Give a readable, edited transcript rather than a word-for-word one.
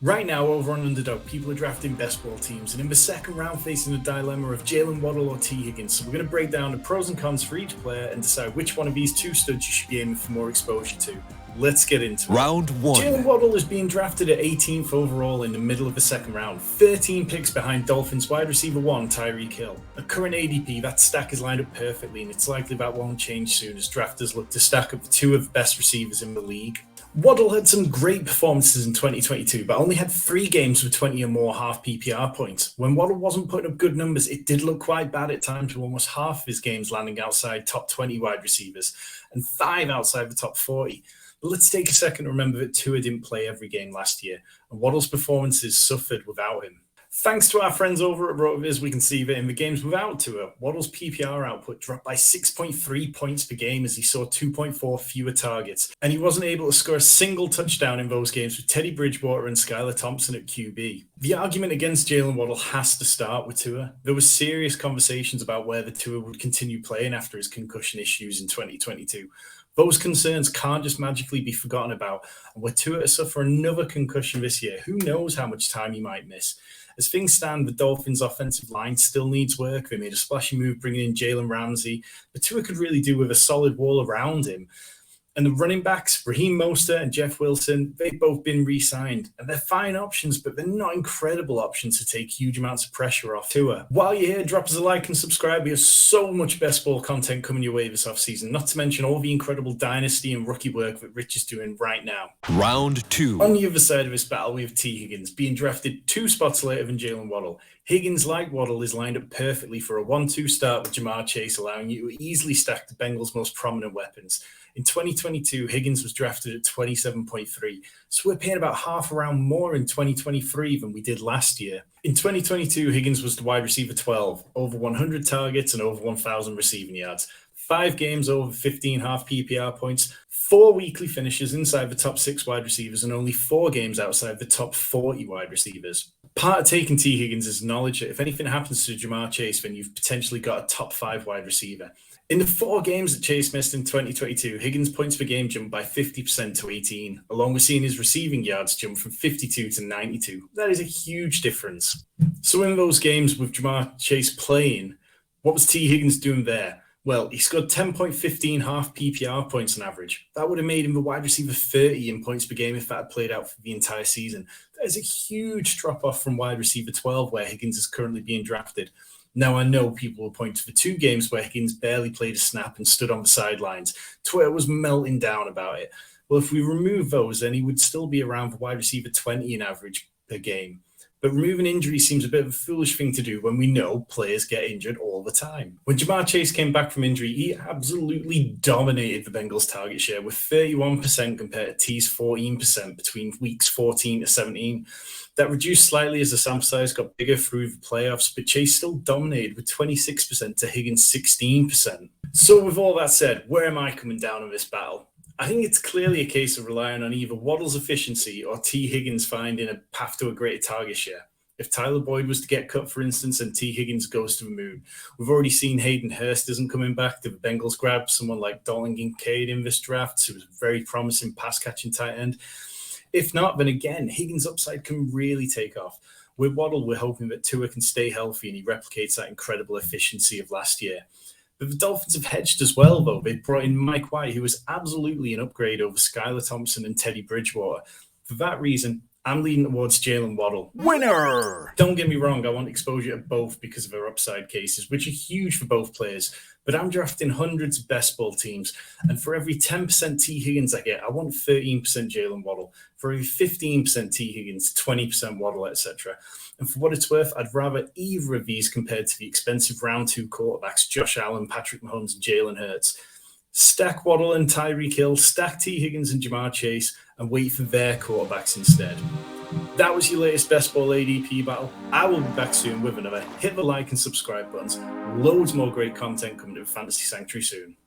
Right now, over on Underdog, people are drafting best ball teams, and in the second round, facing the dilemma of Jaylen Waddle or Tee Higgins. So we're going to break down the pros and cons for each player and decide which one of these two studs you should be aiming for more exposure to. Let's get into it. Round one. Jaylen Waddle is being drafted at 18th overall in the middle of the second round, 13 picks behind Dolphins wide receiver 1 Tyreek Hill. At current ADP, that stack is lined up perfectly, and it's likely that won't change soon as drafters look to stack up two of the best receivers in the league. Waddle had some great performances in 2022, but only had 3 games with 20 or more half PPR points. When Waddle wasn't putting up good numbers, it did look quite bad at times, with almost half of his games landing outside top 20 wide receivers and 5 outside the top 40. But let's take a second to remember that Tua didn't play every game last year, and Waddle's performances suffered without him. Thanks to our friends over at RotoViz, we can see that in the games without Tua, Waddle's PPR output dropped by 6.3 points per game as he saw 2.4 fewer targets, and he wasn't able to score a single touchdown in those games with Teddy Bridgewater and Skylar Thompson at QB. The argument against Jaylen Waddle has to start with Tua. There were serious conversations about whether Tua would continue playing after his concussion issues in 2022. Those concerns can't just magically be forgotten about, and were Tua to suffer another concussion this year, who knows how much time he might miss. As things stand, the Dolphins' offensive line still needs work. They made a splashy move bringing in Jalen Ramsey, but Tua could really do with a solid wall around him. And the running backs, Raheem Mostert and Jeff Wilson, they've both been re-signed. And they're fine options, but they're not incredible options to take huge amounts of pressure off Tua. While you're here, drop us a like and subscribe. We have so much best ball content coming your way this offseason, not to mention all the incredible dynasty and rookie work that Rich is doing right now. Round two. On the other side of this battle, we have Tee Higgins being drafted 2 spots later than Jaylen Waddle. Higgins, like Waddle, is lined up perfectly for a 1-2 start with Jamar Chase, allowing you to easily stack the Bengals' most prominent weapons. In 2022, Higgins was drafted at 27.3, so we're paying about half a round more in 2023 than we did last year. In 2022, Higgins was the wide receiver 12, over 100 targets and over 1,000 receiving yards. 5 games over 15 half PPR points, 4 weekly finishes inside the top 6 wide receivers, and only 4 games outside the top 40 wide receivers. Part of taking Tee Higgins is knowledge that if anything happens to Jamar Chase, then you've potentially got a top 5 wide receiver. In the 4 games that Chase missed in 2022, Higgins' points per game jumped by 50% to 18, along with seeing his receiving yards jump from 52 to 92. That is a huge difference. So in those games with Jamar Chase playing, what was Tee Higgins doing there? Well, he scored 10.15 half PPR points on average. That would have made him the wide receiver 30 in points per game if that had played out for the entire season. That is a huge drop-off from wide receiver 12, where Higgins is currently being drafted. Now, I know people will point to the 2 games where Higgins barely played a snap and stood on the sidelines. Twitter was melting down about it. Well, if we remove those, then he would still be around for wide receiver 20 in average per game. But removing injury seems a bit of a foolish thing to do when we know players get injured all the time. When Jamar Chase came back from injury, he absolutely dominated the Bengals' target share with 31% compared to T's 14% between weeks 14 to 17. That reduced slightly as the sample size got bigger through the playoffs, but Chase still dominated with 26% to Higgins' 16%. So with all that said, where am I coming down on this battle? I think it's clearly a case of relying on either Waddle's efficiency or Tee Higgins finding a path to a greater target share. If Tyler Boyd was to get cut, for instance, and Tee Higgins goes to the moon, we've already seen Hayden Hurst isn't coming back. The Bengals grab someone like Dalton Kincaid in this draft, who was a very promising pass-catching tight end. If not, then again, Higgins' upside can really take off. With Waddle, we're hoping that Tua can stay healthy and he replicates that incredible efficiency of last year. But the Dolphins have hedged as well, though. They brought in Mike White, who was absolutely an upgrade over Skylar Thompson and Teddy Bridgewater. For that reason, I'm leaning towards Jaylen Waddle. Winner! Don't get me wrong, I want exposure to both because of their upside cases, which are huge for both players. But I'm drafting hundreds of best ball teams, and for every 10% Tee Higgins I get, I want 13% Jaylen Waddle. For every 15% Tee Higgins, 20% Waddle, etc. And for what it's worth, I'd rather either of these compared to the expensive round 2 quarterbacks, Josh Allen, Patrick Mahomes, and Jalen Hurts. Stack Waddle and Tyreek Hill, stack Tee Higgins and Jamar Chase, and wait for their quarterbacks instead. That was your latest best ball ADP battle. I will be back soon with another. Hit the like and subscribe buttons. Loads more great content coming to the Fantasy Sanctuary soon.